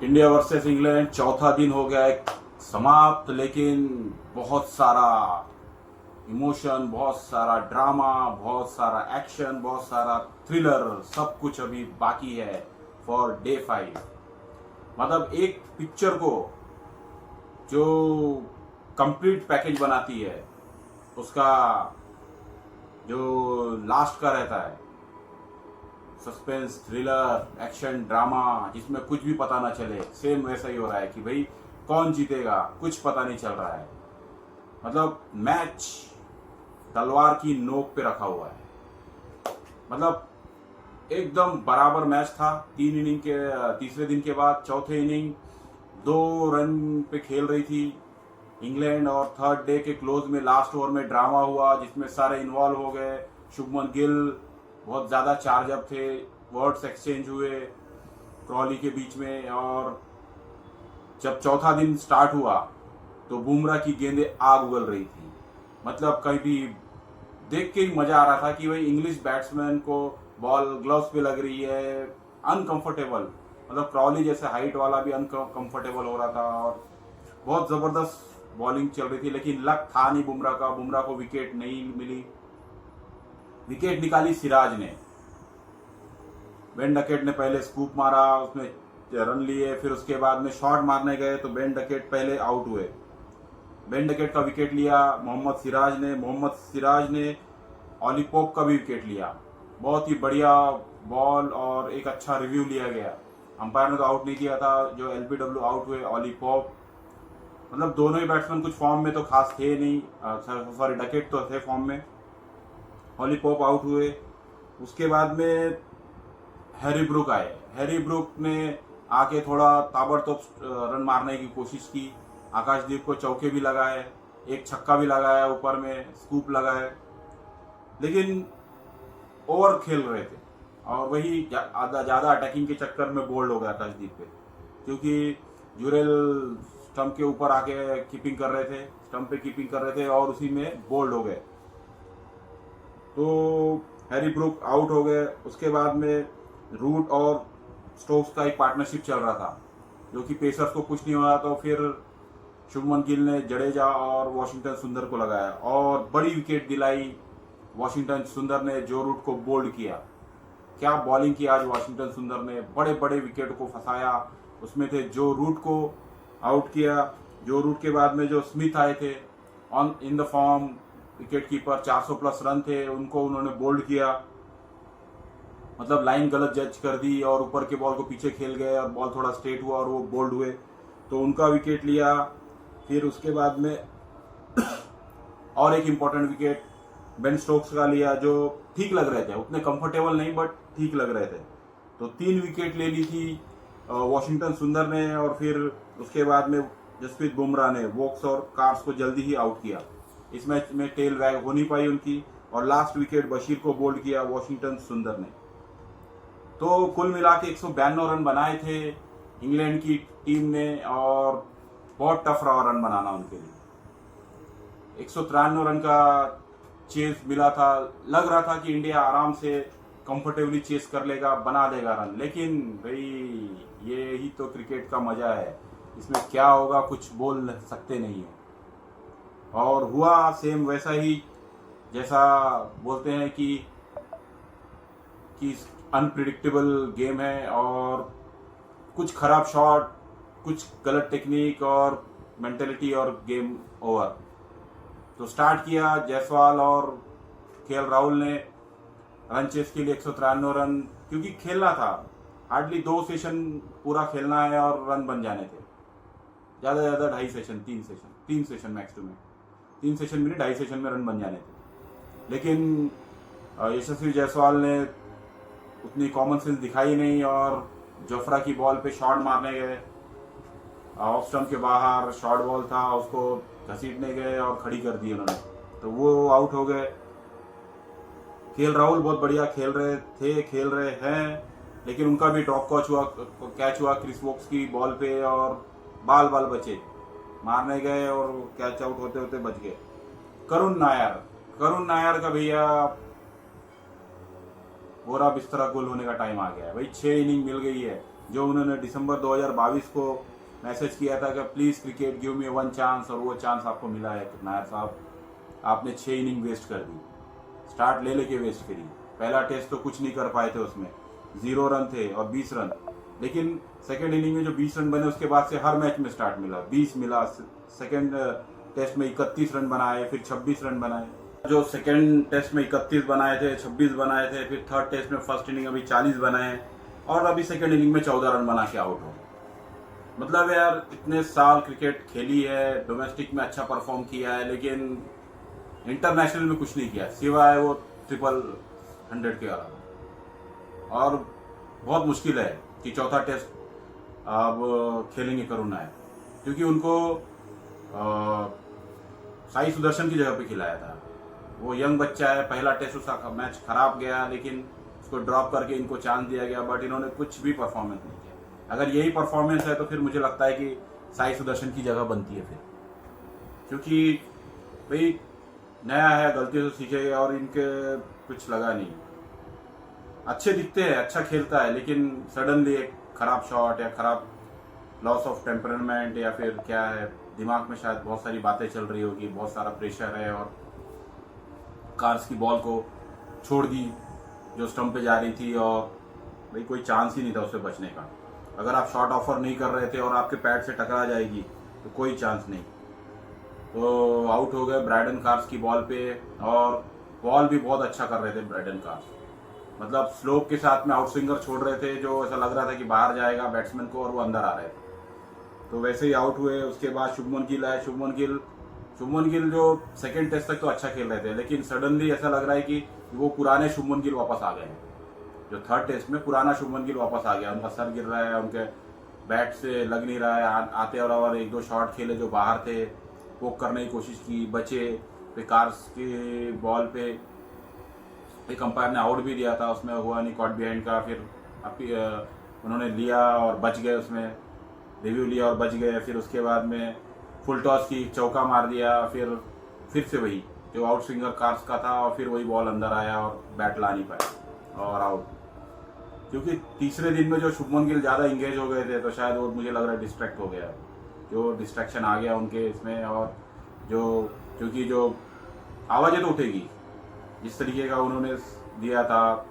India versus England चौथा दिन हो गया है समाप्त, लेकिन बहुत सारा इमोशन, बहुत सारा ड्रामा, बहुत सारा एक्शन, बहुत सारा थ्रिलर, सब कुछ अभी बाकी है फॉर डे 5। मतलब एक पिक्चर को जो कंप्लीट पैकेज बनाती है, उसका जो लास्ट का रहता है सस्पेंस, थ्रिलर, एक्शन, ड्रामा, जिसमें कुछ भी पता ना चले, सेम वैसा ही हो रहा है कि भाई कौन जीतेगा कुछ पता नहीं चल रहा है। मतलब मैच तलवार की नोक पे रखा हुआ है। मतलब एकदम बराबर मैच था। 3 इनिंग के तीसरे दिन के बाद चौथे इनिंग 2 रन पे खेल रही थी इंग्लैंड, और थर्ड डे के क्लोज में लास्ट ओवर में ड्रामा हुआ जिसमें सारे इन्वॉल्व हो गए। शुभमन गिल बहुत ज़्यादा चार्ज अप थे, वर्ड्स एक्सचेंज हुए क्रॉली के बीच में। और जब चौथा दिन स्टार्ट हुआ तो बुमराह की गेंदें आग उगल रही थी। मतलब कहीं भी देख के ही मजा आ रहा था कि भाई इंग्लिश बैट्समैन को बॉल ग्लव्स पे लग रही है, अनकंफर्टेबल। मतलब क्रॉली जैसे हाइट वाला भी अनकंफर्टेबल हो रहा था, और बहुत जबरदस्त बॉलिंग चल रही थी। लेकिन लक था नहीं बुमराह का, बुमराह को विकेट नहीं मिली। विकेट निकाली सिराज ने। बेन डकेट ने पहले स्कूप मारा, उसने रन लिए, फिर उसके बाद में शॉट मारने गए तो बेन डकेट पहले आउट हुए। बेन डकेट का विकेट लिया मोहम्मद सिराज ने ऑली पोप का भी विकेट लिया। बहुत ही बढ़िया बॉल और एक अच्छा रिव्यू लिया गया। अंपायर ने तो आउट नहीं किया था, जो एलबीडब्ल्यू आउट हुए ऑली पोप। मतलब दोनों ही बैट्समैन कुछ फॉर्म में तो खास थे नहीं, सॉरी डकेट तो थे फॉर्म में। ऑली पोप आउट हुए। उसके बाद में हैरी ब्रुक आए। हैरी ब्रुक ने आके थोड़ा ताबड़तोड़ रन मारने की कोशिश की। आकाशदीप को चौके भी लगाए, एक छक्का भी लगाया, ऊपर में स्कूप लगाए, लेकिन ओवर खेल रहे थे। और वही ज़्यादा अटैकिंग के चक्कर में बोल्ड हो गया आकाशदीप पे, क्योंकि जुरेल स्टंप के ऊपर आके कीपिंग कर रहे थे, स्टंप पे कीपिंग कर रहे थे, और उसी में बोल्ड हो गए। तो हैरी ब्रुक आउट हो गए। उसके बाद में रूट और स्टोक्स का एक पार्टनरशिप चल रहा था, जो कि पेसर्स को कुछ नहीं हुआ। तो फिर शुभमन गिल ने जडेजा और वॉशिंगटन सुंदर को लगाया और बड़ी विकेट दिलाई वॉशिंगटन सुंदर ने। जो रूट को बोल्ड किया, क्या बॉलिंग की आज वॉशिंगटन सुंदर ने, बड़े बड़े विकेट को फंसाया। उसमें थे जो रूट को आउट किया। जो रूट के बाद में जो स्मिथ आए थे on in the form wicket keeper, 400 plus run थे, उनको उन्होंने बोल्ड किया। मतलब लाइन गलत जज कर दी और ऊपर के बॉल को पीछे खेल गए और बॉल थोड़ा स्ट्रेट हुआ और वो बोल्ड हुए, तो उनका विकेट लिया। फिर उसके बाद में और एक इम्पोर्टेंट विकेट बेन स्टोक्स का लिया, जो ठीक लग रहे थे, उतने कंफर्टेबल नहीं बट ठीक लग रहे थे। तो 3 विकेट ले ली थी वॉशिंगटन सुंदर ने। और फिर उसके बाद में जसप्रीत बुमराह ने वोक्स और कार्स को जल्दी ही आउट किया। इस मैच में टेल वैग हो नहीं पाई उनकी, और लास्ट विकेट बशीर को बोल्ड किया वॉशिंगटन सुंदर ने। तो कुल मिला के 192 रन बनाए थे इंग्लैंड की टीम ने, और बहुत टफ रहा रन बनाना उनके लिए। 193 रन का चेस मिला था। लग रहा था कि इंडिया आराम से कंफर्टेबली चेस कर लेगा, बना देगा रन। लेकिन भाई ये ही तो क्रिकेट का मजा है, इसमें क्या होगा कुछ बोल सकते नहीं है। और हुआ सेम वैसा ही, जैसा बोलते हैं कि अनप्रिडिक्टेबल गेम है, और कुछ खराब शॉट, कुछ गलत टेक्निक और मेंटेलिटी, और गेम ओवर। तो स्टार्ट किया जायसवाल और केएल राहुल ने रन चेस के लिए 193 रन, क्योंकि खेलना था, हार्डली 2 सेशन पूरा खेलना है और रन बन जाने थे। ज़्यादा से ज़्यादा 2.5 session, 3 session max to max, 3 session में 2.5 सेशन में रन बन जाने थे। लेकिन यशस्वी जायसवाल ने उतनी कॉमन सेंस दिखाई नहीं, और जोफ्रा की बॉल पे शॉट मारने गए, ऑफ स्टंप के बाहर शॉर्ट बॉल था, उसको घसीटने गए और खड़ी कर दी उन्होंने, तो वो आउट हो गए। केएल राहुल बहुत बढ़िया खेल रहे हैं, लेकिन उनका भी ड्रॉप कैच हुआ क्रिस वोक्स की बॉल पे, और बाल बचे, मारने गए और कैच आउट होते होते बच गए। करुण नायर का भैया बोरा बिस्तरा गुल होने का टाइम आ गया है भाई। 6 इनिंग मिल गई है, जो उन्होंने दिसंबर 2022 को मैसेज किया था कि please cricket give me one chance, और वो चांस आपको मिला है नायर साहब। आपने 6 इनिंग वेस्ट कर दी, स्टार्ट ले लेके वेस्ट करी। पहला टेस्ट तो कुछ नहीं कर पाए थे, उसमें 0 रन थे और 20 रन, लेकिन सेकेंड इनिंग में जो 20 रन बने उसके बाद से हर मैच में स्टार्ट मिला, 20 मिला। सेकेंड टेस्ट में 31 रन बनाए, फिर 26 रन बनाए। जो सेकेंड टेस्ट में 31 बनाए थे, 26 बनाए थे, फिर थर्ड टेस्ट में फर्स्ट इनिंग अभी 40 बनाए, और अभी सेकेंड इनिंग में 14 रन बना के आउट हो। मतलब यार इतने साल क्रिकेट खेली है, डोमेस्टिक में अच्छा परफॉर्म किया है, लेकिन इंटरनेशनल में कुछ नहीं किया सिवाय वो 100 के अलावा। और बहुत मुश्किल है कि चौथा टेस्ट अब खेलेंगे करुण नायर, क्योंकि उनको साई सुदर्शन की जगह पे खिलाया था। वो यंग बच्चा है, पहला टेस्ट उसका मैच खराब गया, लेकिन उसको ड्रॉप करके इनको चांस दिया गया, बट इन्होंने कुछ भी परफॉर्मेंस नहीं किया। अगर यही परफॉर्मेंस है तो फिर मुझे लगता है कि साई सुदर्शन की जगह बनती है फिर, क्योंकि भाई नया है, गलती से सीखेगा, और इनके कुछ लगा नहीं। अच्छे दिखते हैं, अच्छा खेलता है, लेकिन सडनली एक खराब शॉट या खराब लॉस ऑफ टेम्परमेंट, या फिर क्या है, दिमाग में शायद बहुत सारी बातें चल रही होगी, बहुत सारा प्रेशर है, और कार्स की बॉल को छोड़ दी जो स्टंप पे जा रही थी, और भाई कोई चांस ही नहीं था उससे बचने का। अगर आप शॉट ऑफर नहीं कर रहे थे और आपके पैड से टकरा जाएगी तो कोई चांस नहीं। तो आउट हो गए ब्रायडन कार्स की बॉल पे, और बॉल भी बहुत अच्छा कर रहे थे ब्रायडन कार्स। मतलब स्लोप के साथ में आउट स्विंगर छोड़ रहे थे, जो ऐसा लग रहा था कि बाहर जाएगा बैट्समैन को, और वो अंदर आ रहे थे, तो वैसे ही आउट हुए। उसके बाद शुभमन गिल आए। शुभमन गिल जो सेकंड टेस्ट तक तो अच्छा खेल रहे थे, लेकिन सडनली ऐसा लग रहा है कि वो पुराने शुभमन गिल वापस आ गए हैं। जो थर्ड टेस्ट में पुराना शुभमन गिल वापस आ गया, उनका सर गिर रहा है, उनके बैट से लग नहीं रहा है, आते और 1-2 शॉट खेले जो बाहर थे, पोक करने की कोशिश की, बचे। फिर कार्स की बॉल पे एक अंपायर ने आउट भी दिया था, उसमें हुआ नहीं, कॉट बिहाइंड का, फिर उन्होंने लिया और बच गए, उसमें रिव्यू लिया और बच गए। फिर उसके बाद में फुल टॉस की, चौका मार दिया, फिर से वही जो आउट स्विंगर कार्स का था, और फिर वही बॉल अंदर आया और बैट ला नहीं पाया और आउट। क्योंकि तीसरे दिन में जो शुभमन गिल ज़्यादा इंगेज हो गए थे, तो शायद वो मुझे लग रहा है डिस्ट्रैक्ट हो गया, जो डिस्ट्रैक्शन आ गया उनके इसमें। और जो क्योंकि जो आवाज़ें तो उठेगी, जिस तरीके का उन्होंने दिया था,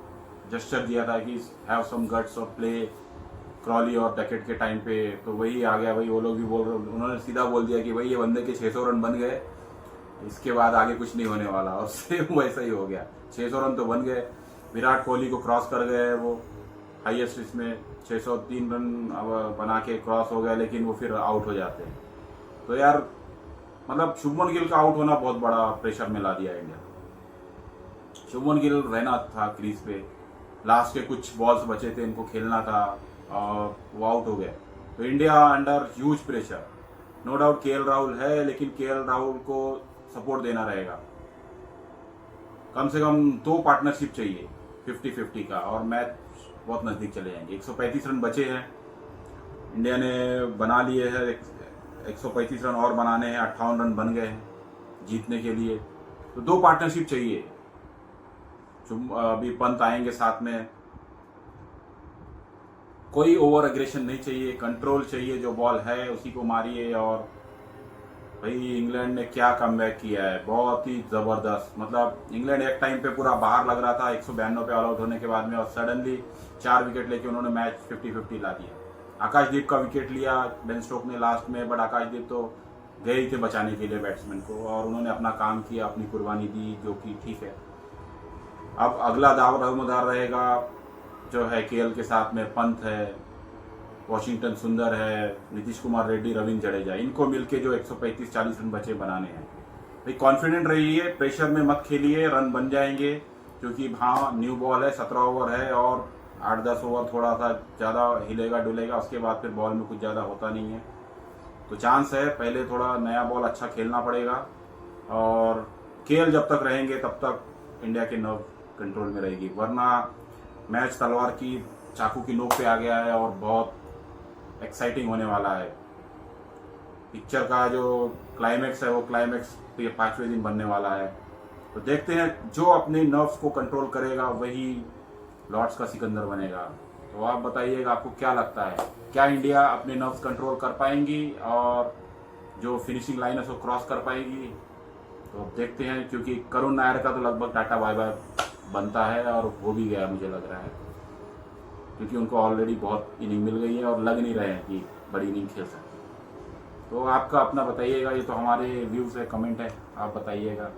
जेस्चर दिया था कि हैव सम गट्स और प्ले क्रॉली और डकेट के टाइम पे, तो वही आ गया। वही वो लोग भी बोल रहे, उन्होंने सीधा बोल दिया कि भाई ये बंदे के 600 रन बन गए, इसके बाद आगे कुछ नहीं होने वाला, और सेम वैसा ही हो गया। 600 रन तो बन गए, विराट कोहली को क्रॉस कर गए, वो हाईएस्ट इसमें 603 रन बना के क्रॉस हो गया, लेकिन वो फिर आउट हो जाते हैं। तो यार मतलब शुभमन गिल का आउट होना बहुत बड़ा प्रेशर में ला दिया इंडिया। शुभमन गिल रहना था क्रीज पे, लास्ट के कुछ बॉल्स बचे थे, इनको खेलना था, और वो आउट हो गए। तो India under huge pressure. No doubt KL Rahul है, लेकिन केएल राहुल को सपोर्ट देना रहेगा। कम से कम 2 पार्टनरशिप चाहिए 50-50 का, और मैच बहुत नज़दीक चले जाएंगे। 135 रन बचे हैं, इंडिया ने बना लिए हैं 135 रन, और बनाने हैं, 58 रन बन गए हैं जीतने के लिए। तो 2 पार्टनरशिप चाहिए। अभी पंत आएंगे साथ में, कोई ओवर एग्रेशन नहीं चाहिए, कंट्रोल चाहिए, जो बॉल है उसी को मारिए। और भाई इंग्लैंड ने क्या कमबैक किया है, बहुत ही ज़बरदस्त। मतलब इंग्लैंड एक टाइम पे पूरा बाहर लग रहा था 192 पे ऑल आउट होने के बाद में, और सडनली 4 विकेट लेके उन्होंने मैच 50-50 ला दिया। आकाशदीप का विकेट लिया बेन स्टोक ने लास्ट में, बट आकाशदीप तो गए ही थे बचाने के लिए बैट्समैन को, और उन्होंने अपना काम किया, अपनी कुर्बानी दी, जो कि ठीक है। अब अगला दावेदार रहेगा जो है केएल के साथ में पंत है, वॉशिंगटन सुंदर है, नीतीश कुमार रेड्डी, रविंद्र जडेजा, इनको मिलके जो 135-40 रन बचे बनाने हैं। भाई कॉन्फिडेंट रहिए, प्रेशर में मत खेलिए, रन बन जाएंगे। क्योंकि हाँ न्यू बॉल है, 17 ओवर है, और 8-10 ओवर थोड़ा सा ज़्यादा हिलेगा डुलेगा, उसके बाद फिर बॉल में कुछ ज़्यादा होता नहीं है। तो चांस है, पहले थोड़ा नया बॉल अच्छा खेलना पड़ेगा, और केएल जब तक रहेंगे तब तक इंडिया के नर्व कंट्रोल में रहेगी, वरना मैच तलवार की चाकू की नोक पे आ गया है, और बहुत एक्साइटिंग होने वाला है। पिक्चर का जो क्लाइमैक्स है, वो क्लाइमैक्स 5वें दिन बनने वाला है। तो देखते हैं, जो अपने नर्व्स को कंट्रोल करेगा वही लॉर्ड्स का सिकंदर बनेगा। तो आप बताइएगा आपको क्या लगता है, क्या इंडिया अपने नर्व्स कंट्रोल कर पाएंगी और जो फिनिशिंग लाइन है उसको क्रॉस कर पाएगी। तो अब देखते हैं, क्योंकि करुण नायर का तो लगभग टाटा बाय बाय बनता है और हो भी गया मुझे लग रहा है, क्योंकि उनको ऑलरेडी बहुत इनिंग मिल गई है और लग नहीं रहे हैं कि बड़ी इनिंग खेल सकते। तो आपका अपना बताइएगा, ये तो हमारे व्यूज़ है, कमेंट है, आप बताइएगा।